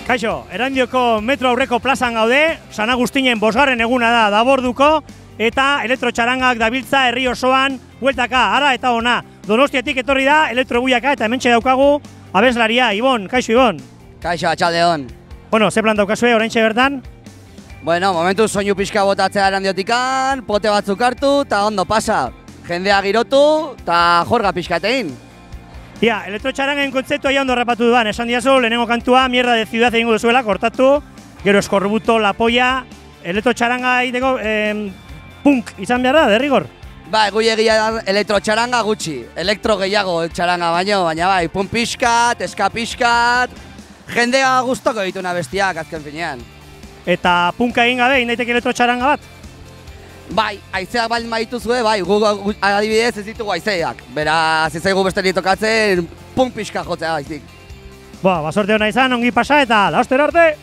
Kaixo, Erandioko metro aurreko plazan gaude, San Agustinen 5. eguna da Daborduko, eta elektrotxarangak dabiltza herri osoan, bueltaka, ara eta ona. Donostiatik etorri da, elektrobuiaka, eta hementxe daukagu, abeslaria, Ibon. Kaixo, Ibon. Kaixo, atxaldeon. Bueno, ze plan daukazue, oraintxe bertan? Bueno, momentu soinu pixka botatzea Erandiotikan, pote batzuk hartu, eta ondo pasa. Jendea girotu, eta jorga pixkatein. Ia, elektrotxarangen kontzeptua ja ondo rapatu duan, esan diazu, lehenengo kantua, mierda de ciudad egingo duzuela, kortatu, gero eskorbuto, la polla, elektrotxaranga egiteko, punk izan behar da, derrigor? Bai, gui egia da elektrotxaranga gutxi, elektro gehiago txaranga baino, baina bai, punk pixkat, eska pixkat, jendea guztoko dituna bestiak azken finean. Eta punka egin gabe, indaiteke elektrotxaranga bat? Bai, haizeak baldin badituzue, bai, gu adibidez ez ditugu haizeak. Beraz, ez zaigu beste tokatzen, punk pixka jotzea baizik. Basorte hona izan, ongi pasa eta laustera arte!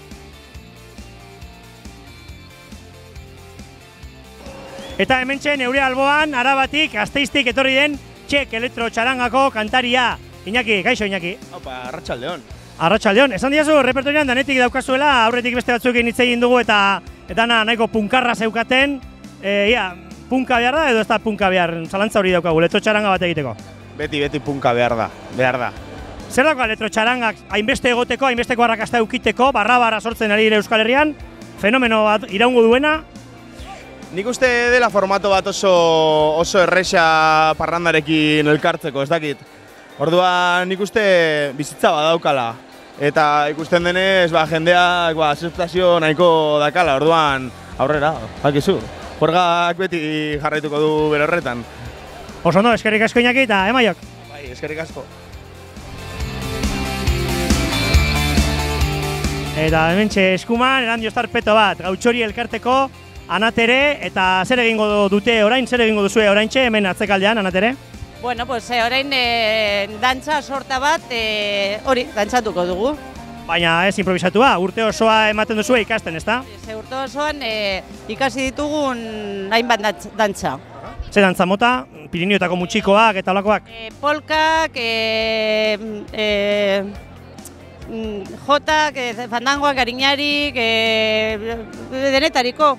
Eta hementxe neure alboan, Arabatik, Gasteiztik etorri den Txek elektrotxarangako kantaria. Iñaki, kaixo Iñaki. Opa, Arratsaldeon. Arratsaldeon, esan diazu, repertorian danetik daukazuela, aurretik beste batzuekin hitz egin dugu eta nahiko punkarra zeukaten. Punka behar da edo ez da punka behar? Zalantza hori daukagu, elektrotxaranga bat egiteko. Beti punka behar da. Zer dago elektrotxarangak hainbeste egoteko, hainbesteko arrakasta eukiteko, barra sortzen ari dire Euskal Herrian, fenomeno bat iraungo duena? Nik uste dela formato bat oso erresa parrandarekin elkartzeko, ez dakit. Orduan nik uste bizitza badaukala. Eta ikusten denez, jendeak aceptazio nahiko dakala, orduan aurrera, bakizu. Jorgak beti jarraituko du bere horretan. Oso ondo, eskerrik asko Iñaki eta Emaiok. Bai, eskerrik asko. Eta hementxe eskuman, Erandio estarpeto bat, gautxori elkarteko, Anatere, eta zer egingo dute orain, zer egingo duzue oraintxe, hemen atzekaldean, Anatere? Bueno, pues orain dantza sorta bat, hori, dantzatuko dugu. Baina ez improvisatua, urte osoa ematen duzue ikasten, ezta? Urte osoan ikasi ditugun hainbat dantza. Ze dantza mota? Pirinioetako mutxikoak eta olakoak? Polkak, jotak, fandangoak, gariñarik, denetariko.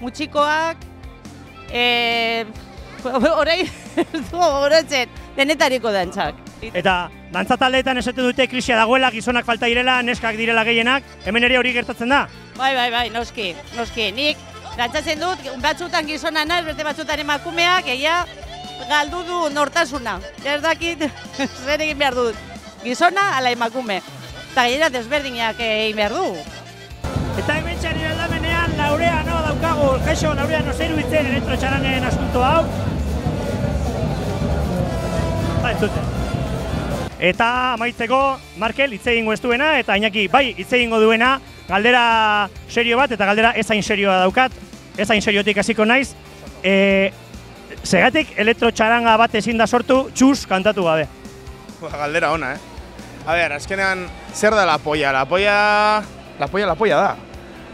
Mutxikoak, orain ez dugu gogoratzen, denetariko dantzak. Eta dantza taldeetan esaten dute krisia dagoela, gizonak falta direla, neskak direla gehienak, hemen ere hori gertatzen da? Bai, noski. Nik dantzatzen dut, batzutan gizona naiz, beste batzutan emakumeak, egia galdu du nortasuna. Ez dakit zer egin behar dut, gizona ala emakume. Eta gainera desberdinak egin behar du. Eta hemen txari aldamenean Laureano daukagu, kaixo Laureano zer iruditzen elektrotxarangen asunto hau? Entzuten. Eta amaitzeko Markel hitz egingo ez duena eta Iñaki bai hitz egingo duena, galdera serio bat eta galdera ez hain serioa daukat, ez hain seriotik hasiko naiz. Segatik elektrotxaranga bat ezin da sortu txus kantatu gabe? Galdera ona, A ber, azkenean zer da la polla? La polla da.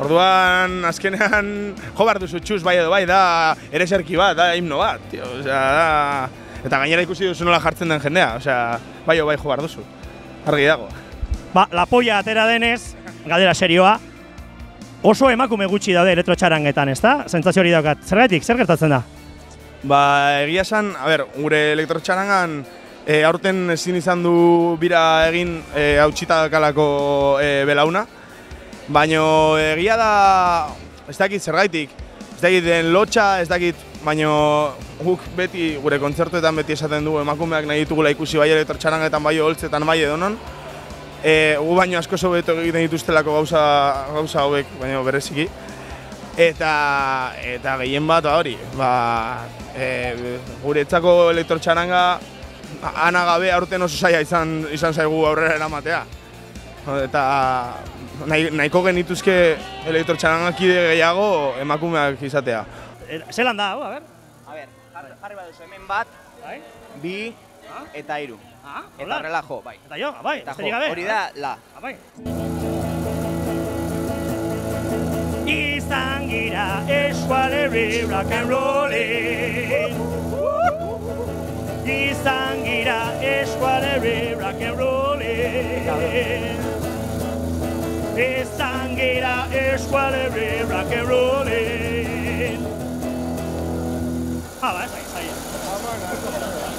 Orduan, azkenean jo behar duzu txus bai edo bai, da ereserki bat, da himno bat, tio. Osea, da... Eta gainera ikusi duzu nola jartzen den jendea, osea, bai jo bai jo behar duzu. Argi dago. La polla atera denez, galdera serioa, oso emakume gutxi daude elektrotxarangetan, ezta? Sentsazio hori daukat. Zergatik, zer gertatzen da? Egia esan, gure elektrotxarangan aurten ezin izan du bira egin hautsita dakalako belauna. Baina egia da, ez dakit zergaitik, ez dakit den lotxa, ez dakit, baina guk beti, gure kontzertuetan beti esaten dugu emakumeak nahi ditugula ikusi bai elektrotxarangetan, bai holtzetan, bai edonon. Gu baino asko sobeto egiten dituztelako gauza hauek, baina bereziki. Eta gehien bat hori, guretzako elektrotxaranga ana gabe aurten oso zaila izan zaigu aurrera eramatea. Eta nahiko genituzke elektrotxarangakide gehiago emakumeak izatea. Zelan da, a ber? Jarri baduzu hemen bat, bi eta hiru. Eta horrela jo, bai. Eta jo, bai, besterik gabe. Hori da, la. Bai. Izan gira eskualerri rock and rollin'. Izan gira eskualerri rock and rollin'. ezan gira eskualerri rock and rollin. Hala, ez da,